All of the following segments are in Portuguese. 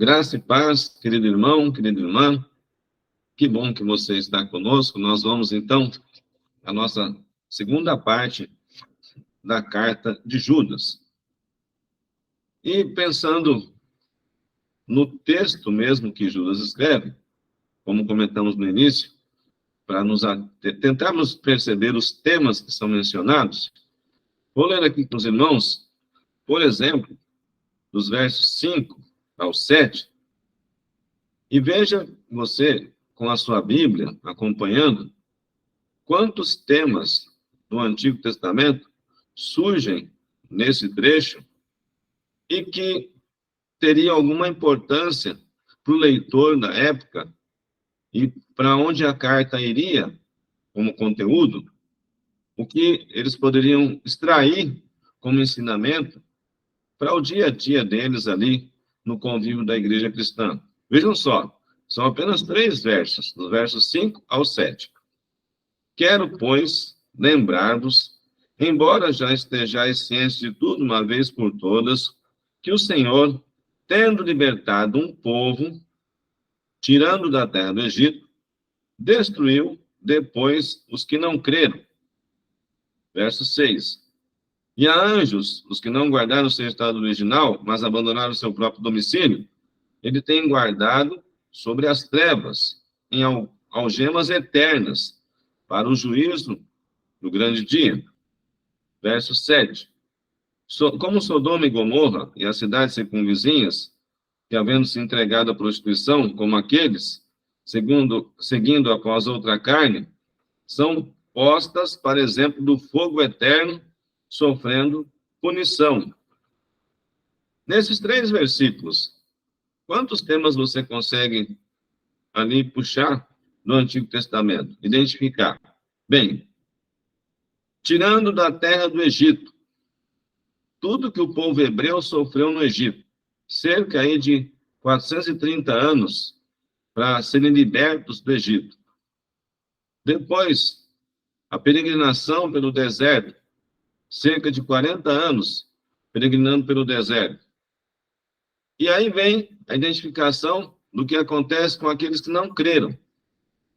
Graça e paz, querido irmão, querida irmã, que bom que você está conosco. Nós vamos, então, à nossa segunda parte da carta de Judas. E pensando no texto mesmo que Judas escreve, como comentamos no início, para tentarmos perceber os temas que são mencionados, vou ler aqui com os irmãos, por exemplo, dos versos 5 ao 7, e veja você, com a sua Bíblia, acompanhando, quantos temas do Antigo Testamento surgem nesse trecho e que teriam alguma importância para o leitor da época e para onde a carta iria como conteúdo, o que eles poderiam extrair como ensinamento para o dia a dia deles ali no convívio da igreja cristã. Vejam só, são apenas 3 versos, dos versos 5 ao 7. Quero, pois, lembrar-vos, embora já estejais cientes de tudo uma vez por todas, que o Senhor, tendo libertado um povo, tirando da terra do Egito, destruiu depois os que não creram. Verso 6. E a anjos, os que não guardaram o seu estado original, mas abandonaram o seu próprio domicílio, ele tem guardado sobre as trevas, em algemas eternas, para o juízo do grande dia. Verso 7. Como Sodoma e Gomorra e as cidades circunvizinhas, que havendo se entregado à prostituição, como aqueles, seguindo após outra carne, são postas para exemplo do fogo eterno, sofrendo punição. Nesses 3 versículos, quantos temas você consegue ali puxar do Antigo Testamento? Identificar. Bem, tirando da terra do Egito, tudo que o povo hebreu sofreu no Egito, cerca aí de 430 anos para serem libertos do Egito. Depois, a peregrinação pelo deserto, cerca de 40 anos peregrinando pelo deserto. E aí vem a identificação do que acontece com aqueles que não creram.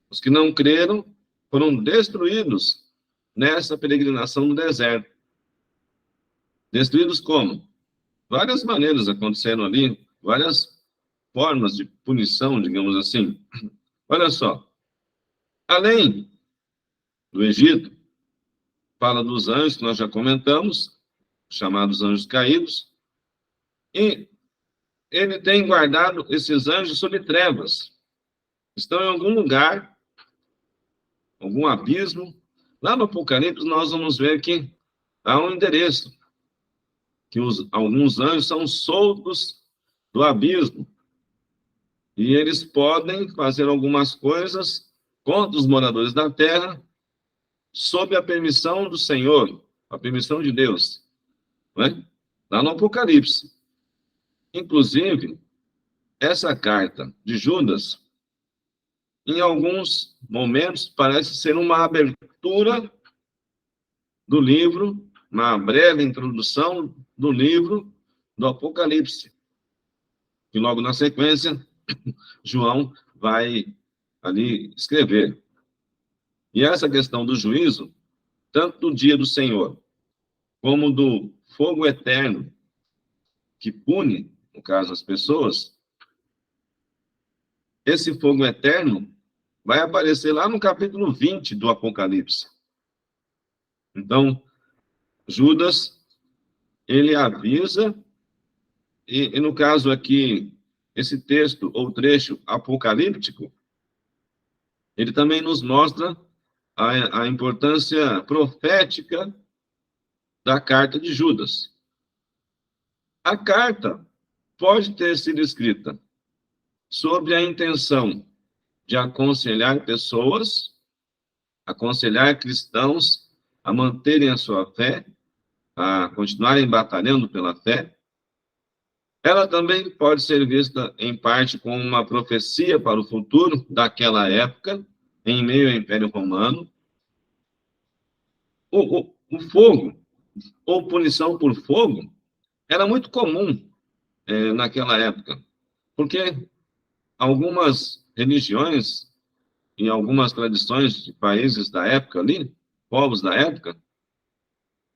Os que não creram foram destruídos nessa peregrinação no deserto. Destruídos como? Várias maneiras aconteceram ali, várias formas de punição, digamos assim. Olha só, além do Egito, fala dos anjos que nós já comentamos, chamados anjos caídos, e ele tem guardado esses anjos sob trevas. Estão em algum lugar, algum abismo. Lá no Apocalipse nós vamos ver que há um endereço, que alguns anjos são soltos do abismo. E eles podem fazer algumas coisas contra os moradores da terra, sob a permissão do Senhor, a permissão de Deus. Não é? Lá no Apocalipse. Inclusive, essa carta de Judas, em alguns momentos, parece ser uma abertura do livro, uma breve introdução do livro do Apocalipse. E logo na sequência, João vai ali escrever. E essa questão do juízo, tanto do dia do Senhor, como do fogo eterno, que pune, no caso, as pessoas, esse fogo eterno vai aparecer lá no capítulo 20 do Apocalipse. Então, Judas, ele avisa, e no caso aqui, esse texto ou trecho apocalíptico, ele também nos mostra a importância profética da carta de Judas. A carta pode ter sido escrita sobre a intenção de aconselhar pessoas, aconselhar cristãos a manterem a sua fé, a continuarem batalhando pela fé. Ela também pode ser vista, em parte, como uma profecia para o futuro daquela época, em meio ao Império Romano. O fogo, ou punição por fogo, era muito comum naquela época. Porque algumas religiões e algumas tradições de países da época ali, povos da época,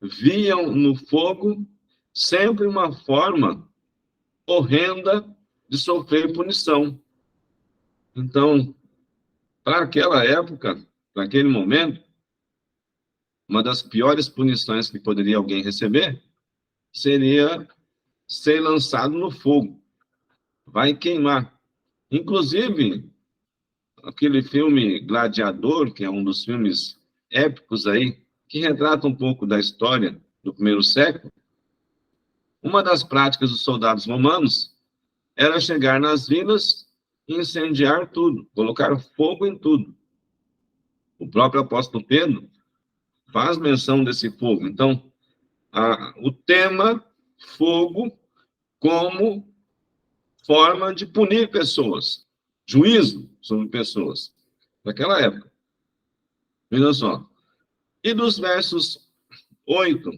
viam no fogo sempre uma forma horrenda de sofrer punição. Então, para aquela época, para aquele momento, uma das piores punições que poderia alguém receber seria ser lançado no fogo. Vai queimar. Inclusive, aquele filme Gladiador, que é um dos filmes épicos aí, que retrata um pouco da história do primeiro século, uma das práticas dos soldados romanos era chegar nas vilas e incendiar tudo, colocar fogo em tudo. O próprio apóstolo Pedro faz menção desse fogo. Então, o tema fogo como forma de punir pessoas, juízo sobre pessoas, naquela época. Veja só. E dos versos 8,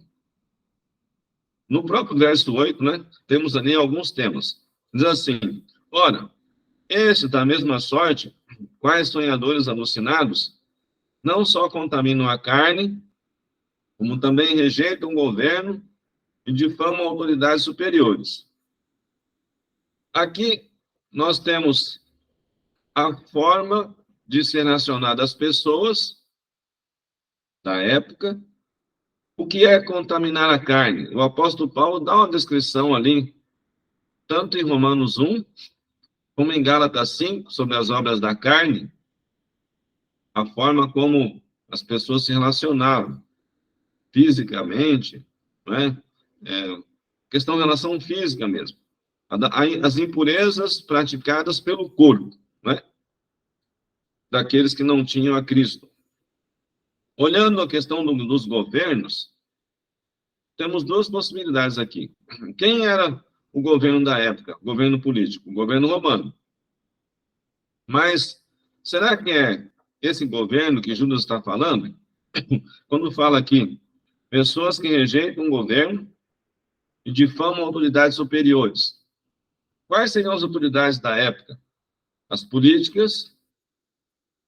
no próprio verso 8, né, temos ali alguns temas. Diz assim: ora, estes da mesma sorte, quais sonhadores alucinados, não só contaminam a carne, como também rejeitam o governo e difamam autoridades superiores. Aqui nós temos a forma de ser relacionada às pessoas da época. O que é contaminar a carne? O apóstolo Paulo dá uma descrição ali, tanto em Romanos 1, como em Gálatas 5, sobre as obras da carne, a forma como as pessoas se relacionavam fisicamente, né? Questão de relação física mesmo. As impurezas praticadas pelo corpo, né? Daqueles que não tinham a Cristo. Olhando a questão dos governos, temos duas possibilidades aqui. Quem era o governo da época? O governo político, o governo romano. Mas será que é esse governo que Judas está falando? Quando fala aqui, pessoas que rejeitam o governo e difamam autoridades superiores. Quais seriam as autoridades da época? As políticas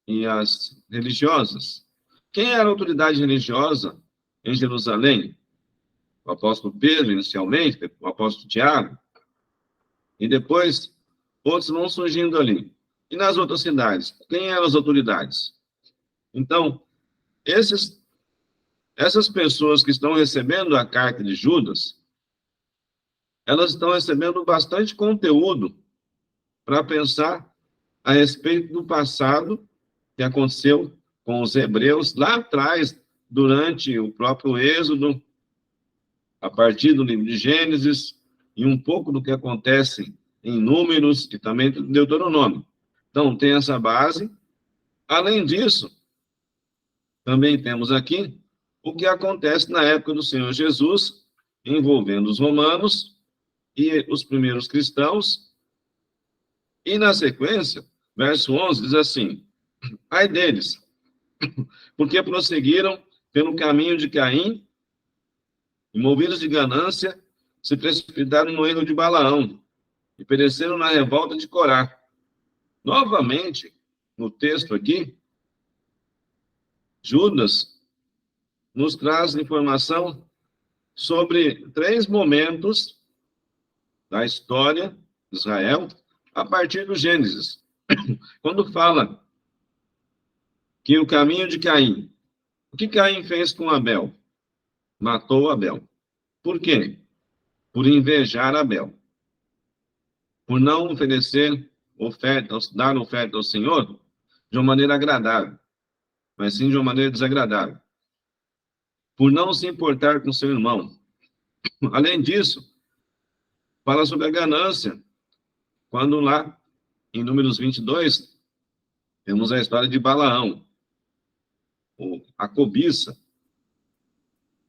e as religiosas. Quem era a autoridade religiosa em Jerusalém? O apóstolo Pedro, inicialmente, o apóstolo Tiago, e depois outros vão surgindo ali. E nas outras cidades, quem eram as autoridades? Então, essas pessoas que estão recebendo a carta de Judas, elas estão recebendo bastante conteúdo para pensar a respeito do passado que aconteceu com os hebreus lá atrás, durante o próprio Êxodo, a partir do livro de Gênesis, e um pouco do que acontece em Números e também em Deuteronômio. Então, tem essa base. Além disso, também temos aqui o que acontece na época do Senhor Jesus, envolvendo os romanos e os primeiros cristãos. E, na sequência, verso 11 diz assim: ai deles, porque prosseguiram pelo caminho de Caim, e movidos de ganância, se precipitaram no erro de Balaão, e pereceram na revolta de Corá. Novamente, no texto aqui, Judas nos traz informação sobre 3 momentos da história de Israel, a partir do Gênesis. Quando fala que o caminho de Caim, o que Caim fez com Abel? Matou Abel. Por quê? Por invejar Abel. Por não oferecer oferta, dar oferta ao Senhor de uma maneira agradável, mas sim de uma maneira desagradável. Por não se importar com seu irmão. Além disso, fala sobre a ganância, quando lá, em Números 22, temos a história de Balaão, a cobiça,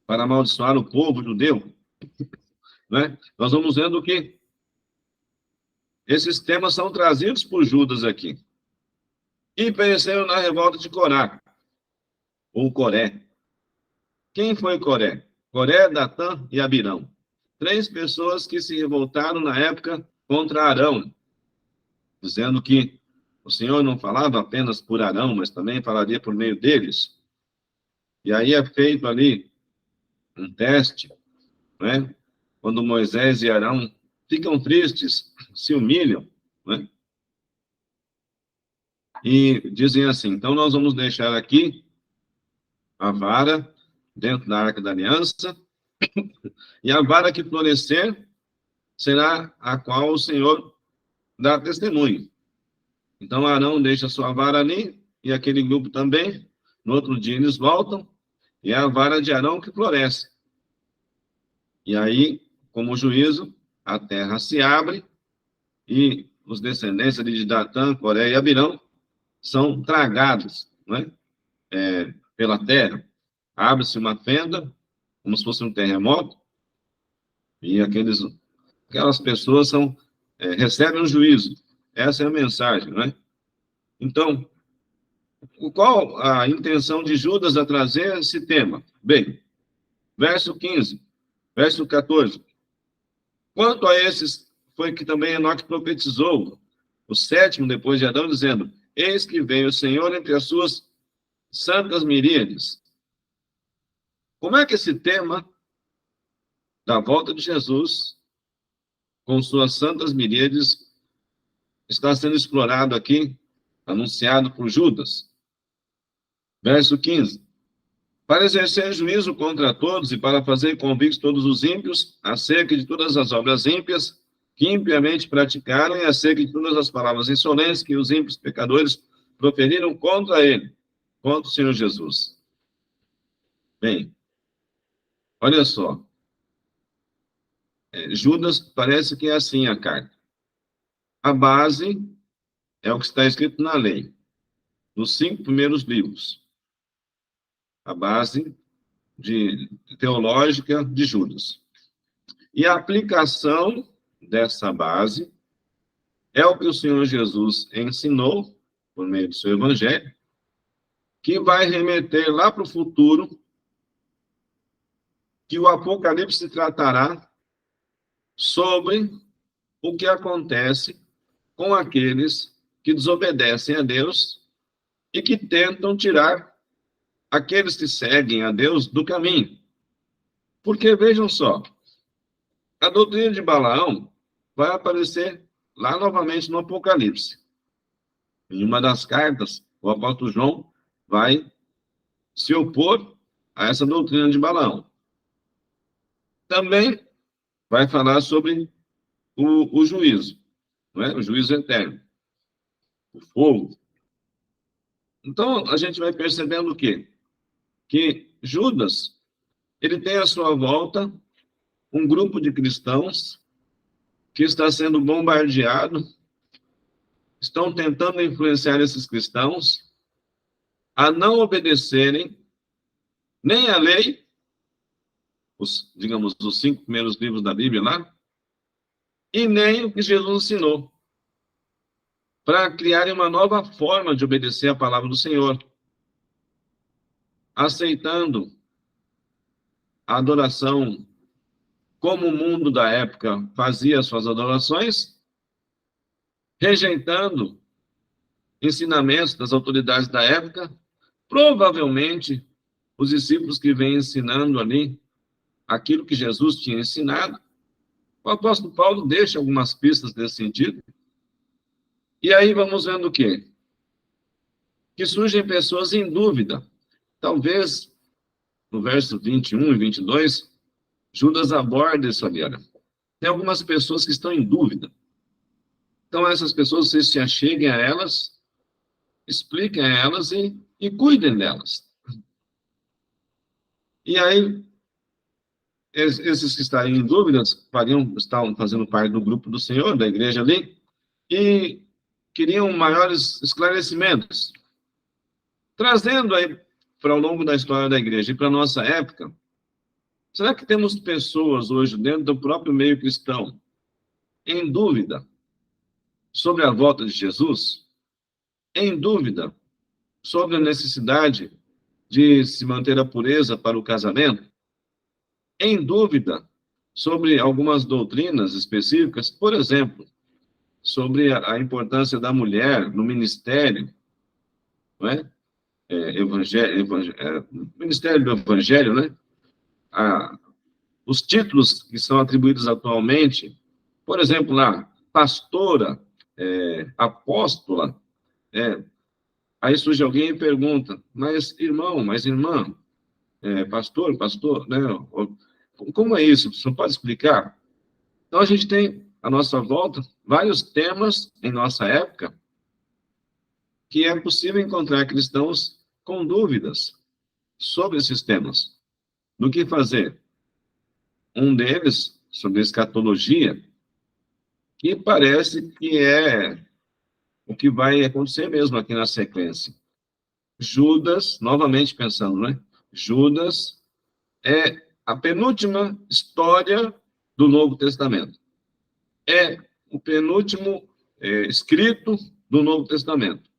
para amaldiçoar o povo judeu. Né? Nós vamos vendo que esses temas são trazidos por Judas aqui. E pereceram na revolta de Corá, ou Coré. Quem foi Coré? Coré, Datã e Abirão. 3 pessoas que se revoltaram na época contra Arão. dizendo que o Senhor não falava apenas por Arão, mas também falaria por meio deles. E aí é feito ali um teste, né? Quando Moisés e Arão ficam tristes, se humilham, né? E dizem assim: então nós vamos deixar aqui a vara dentro da Arca da Aliança, e a vara que florescer será a qual o Senhor dá testemunho. Então Arão deixa sua vara ali, e aquele grupo também. No outro dia eles voltam, e é a vara de Arão que floresce. E aí, como juízo, a terra se abre, e os descendentes ali de Datã, Coré e Abirão são tragados, né? Pela terra. Abre-se uma fenda, como se fosse um terremoto, e aquelas pessoas recebem um juízo. Essa é a mensagem, né? Então, qual a intenção de Judas a trazer esse tema? Bem, verso 15, verso 14. Quanto a esses, foi que também Enoque profetizou, o sétimo depois de Adão, dizendo: eis que veio o Senhor entre as suas santas miríades. Como é que esse tema da volta de Jesus, com suas santas miríades, está sendo explorado aqui, anunciado por Judas? Verso 15. Para exercer juízo contra todos e para fazer convictos todos os ímpios acerca de todas as obras ímpias que impiamente praticaram e acerca de todas as palavras insolentes que os ímpios pecadores proferiram contra ele, contra o Senhor Jesus. Bem, olha só. Judas parece que é assim a carta. A base é o que está escrito na lei, nos 5 primeiros livros. A base teológica de Judas. E a aplicação dessa base é o que o Senhor Jesus ensinou, por meio do seu evangelho, que vai remeter lá para o futuro, que o Apocalipse tratará sobre o que acontece com aqueles que desobedecem a Deus e que tentam tirar aqueles que seguem a Deus do caminho. Porque, vejam só, a doutrina de Balaão vai aparecer lá novamente no Apocalipse. Em uma das cartas, o apóstolo João vai se opor a essa doutrina de Balaão. Também vai falar sobre o juízo, não é? O juízo eterno, o fogo. Então, a gente vai percebendo o quê? Que Judas, ele tem à sua volta um grupo de cristãos que está sendo bombardeado, estão tentando influenciar esses cristãos a não obedecerem nem a lei, digamos, os 5 primeiros livros da Bíblia lá, e nem o que Jesus ensinou, para criarem uma nova forma de obedecer a palavra do Senhor, aceitando a adoração como o mundo da época fazia suas adorações, rejeitando ensinamentos das autoridades da época. Provavelmente, os discípulos que vêm ensinando ali aquilo que Jesus tinha ensinado, o apóstolo Paulo deixa algumas pistas nesse sentido. E aí vamos vendo o quê? Que surgem pessoas em dúvida. Talvez, no verso 21 e 22, Judas aborda isso ali, olha. Tem algumas pessoas que estão em dúvida. Então, essas pessoas, vocês se acheguem a elas, expliquem a elas e cuidem delas. E aí, esses que estariam em dúvidas, estavam fazendo parte do grupo do Senhor, da igreja ali, e queriam maiores esclarecimentos. Trazendo aí, para o longo da história da igreja e para a nossa época, será que temos pessoas hoje, dentro do próprio meio cristão, em dúvida sobre a volta de Jesus? Em dúvida sobre a necessidade de se manter a pureza para o casamento? Em dúvida sobre algumas doutrinas específicas? Por exemplo, sobre a importância da mulher no ministério, não é? Ministério do Evangelho, né? Os títulos que são atribuídos atualmente, por exemplo, lá, pastora, apóstola, aí surge alguém e pergunta, mas irmão, mas irmã, pastor, né? Como é isso? Você pode explicar? Então, a gente tem, à nossa volta, vários temas em nossa época que é possível encontrar cristãos com dúvidas sobre esses temas. Do que fazer? Um deles, sobre escatologia, que parece que é o que vai acontecer mesmo aqui na sequência. Judas, novamente pensando, né? Judas é a penúltima história do Novo Testamento. É o penúltimo escrito do Novo Testamento.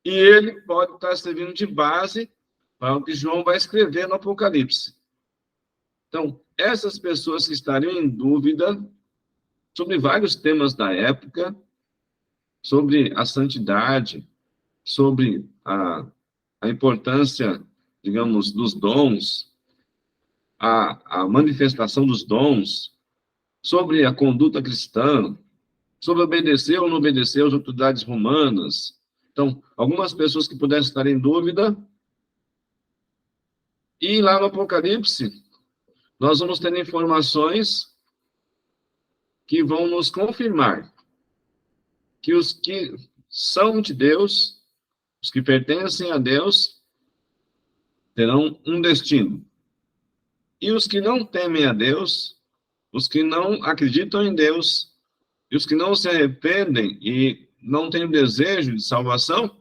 E ele pode estar servindo de base para o que João vai escrever no Apocalipse. Então, essas pessoas que estariam em dúvida sobre vários temas da época, sobre a santidade, sobre a importância, digamos, dos dons, a manifestação dos dons, sobre a conduta cristã, sobre obedecer ou não obedecer às autoridades romanas. Então, algumas pessoas que pudessem estar em dúvida, e lá no Apocalipse, nós vamos ter informações que vão nos confirmar que os que são de Deus, os que pertencem a Deus, terão um destino. E os que não temem a Deus, os que não acreditam em Deus, e os que não se arrependem e não têm desejo de salvação,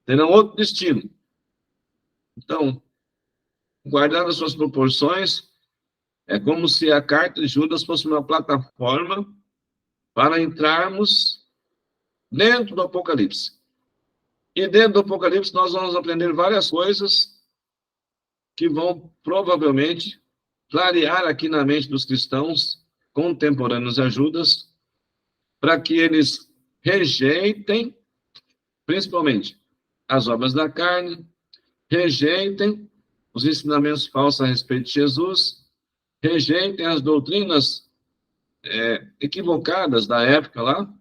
terão outro destino. Então, guardar as suas proporções, é como se a carta de Judas fosse uma plataforma para entrarmos dentro do Apocalipse. E dentro do Apocalipse nós vamos aprender várias coisas que vão provavelmente clarear aqui na mente dos cristãos contemporâneos a Judas, para que eles rejeitem, principalmente, as obras da carne, rejeitem os ensinamentos falsos a respeito de Jesus, rejeitem as doutrinas equivocadas da época lá,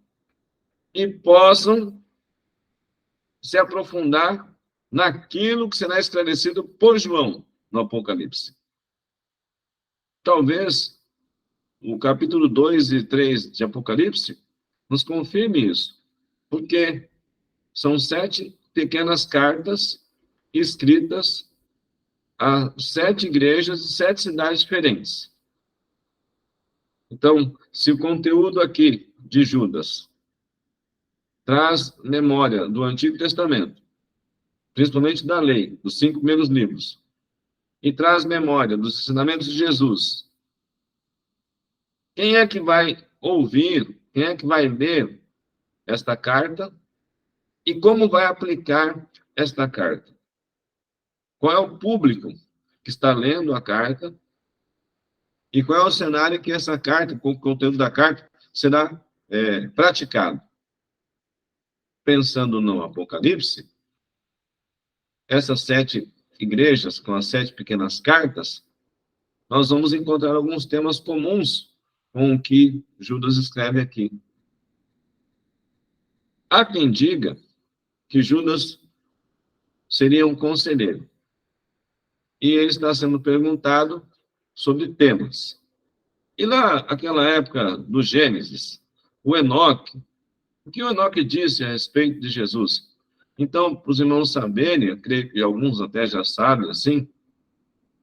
e possam se aprofundar naquilo que será esclarecido por João no Apocalipse. Talvez o capítulo 2 e 3 de Apocalipse nos confirme isso, porque são 7 pequenas cartas escritas a 7 igrejas de 7 cidades diferentes. Então, se o conteúdo aqui de Judas traz memória do Antigo Testamento, principalmente da lei, dos 5 primeiros livros, e traz memória dos ensinamentos de Jesus, quem é que vai ouvir, quem é que vai ler esta carta e como vai aplicar esta carta? Qual é o público que está lendo a carta e qual é o cenário que essa carta, com o conteúdo da carta, será praticado? Pensando no Apocalipse, essas 7 igrejas, com as 7 pequenas cartas, nós vamos encontrar alguns temas comuns com o que Judas escreve aqui. Há quem diga que Judas seria um conselheiro. E ele está sendo perguntado sobre temas. E lá, aquela época do Gênesis, o Enoque, o que o Enoque disse a respeito de Jesus? Então, para os irmãos saberem, eu creio que alguns até já sabem, assim,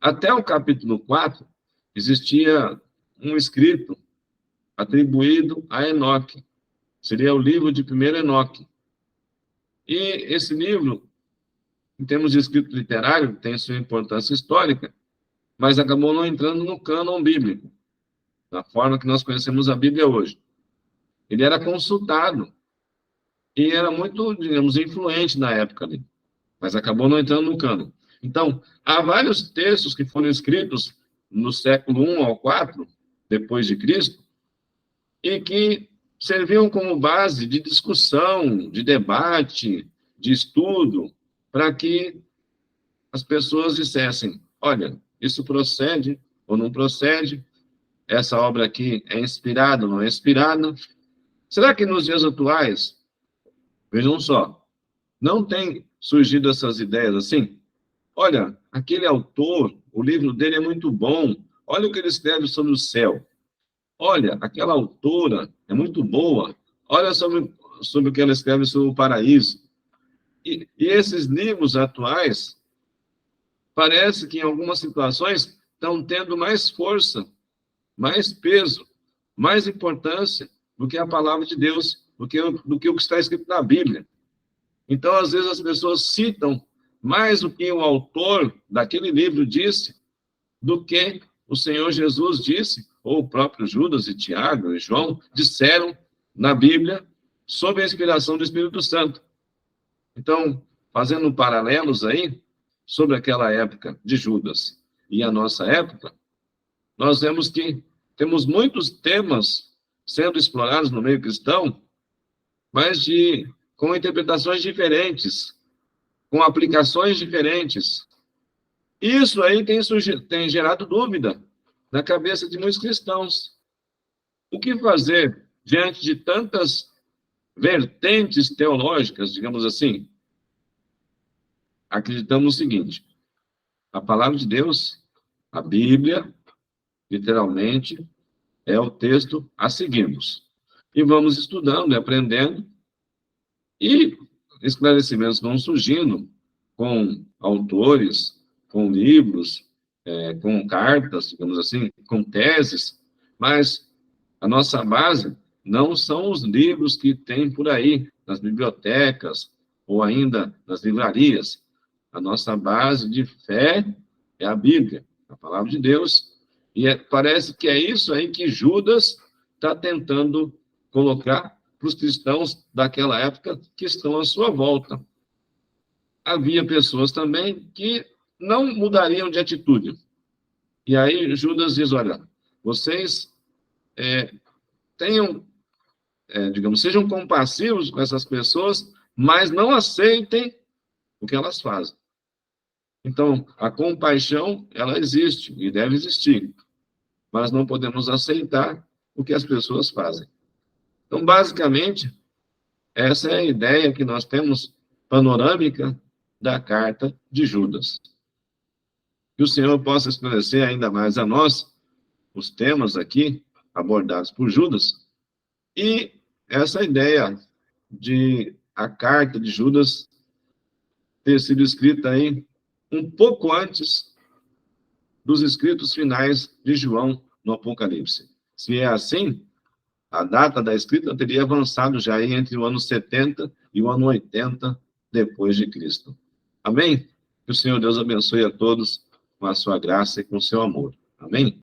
até o capítulo 4, existia um escrito atribuído a Enoque. Seria o livro de 1º Enoque. E esse livro, em termos de escrito literário, tem sua importância histórica, mas acabou não entrando no cânon bíblico, da forma que nós conhecemos a Bíblia hoje. Ele era consultado e era muito, digamos, influente na época ali, mas acabou não entrando no cânon. Então, há vários textos que foram escritos no século I ao IV, depois de Cristo, e que serviam como base de discussão, de debate, de estudo, para que as pessoas dissessem, olha, isso procede ou não procede, essa obra aqui é inspirada ou não é inspirada. Será que nos dias atuais, vejam só, não tem surgido essas ideias assim? Olha, aquele autor, o livro dele é muito bom, olha o que ele escreve sobre o céu. Olha, aquela autora é muito boa, olha sobre o que ela escreve sobre o paraíso. E esses livros atuais, parece que em algumas situações estão tendo mais força, mais peso, mais importância do que a palavra de Deus, do que o que está escrito na Bíblia. Então, às vezes, as pessoas citam mais o que o autor daquele livro disse do que o Senhor Jesus disse, ou o próprio Judas e Tiago e João disseram na Bíblia sob a inspiração do Espírito Santo. Então, fazendo paralelos aí sobre aquela época de Judas e a nossa época, nós vemos que temos muitos temas sendo explorados no meio cristão, mas com interpretações diferentes, com aplicações diferentes. Isso aí tem gerado dúvida na cabeça de muitos cristãos. O que fazer diante de tantas vertentes teológicas, digamos assim? Acreditamos no seguinte: a palavra de Deus, a Bíblia, literalmente, é o texto a seguirmos. E vamos estudando e aprendendo, e esclarecimentos vão surgindo com autores, com livros, com cartas, digamos assim, com teses, mas a nossa base não são os livros que tem por aí, nas bibliotecas, ou ainda nas livrarias. A nossa base de fé é a Bíblia, a palavra de Deus, e parece que é isso aí que Judas está tentando colocar para os cristãos daquela época que estão à sua volta. Havia pessoas também que não mudariam de atitude. E aí Judas diz, olha, vocês digamos, sejam compassivos com essas pessoas, mas não aceitem o que elas fazem. Então, a compaixão, ela existe e deve existir, mas não podemos aceitar o que as pessoas fazem. Então, basicamente, essa é a ideia que nós temos panorâmica da carta de Judas. Que o Senhor possa esclarecer ainda mais a nós os temas aqui abordados por Judas e essa ideia de a carta de Judas ter sido escrita aí um pouco antes dos escritos finais de João no Apocalipse. Se é assim, a data da escrita teria avançado já aí entre o ano 70 e o ano 80 depois de Cristo. Amém? Que o Senhor Deus abençoe a todos com a sua graça e com o seu amor. Amém?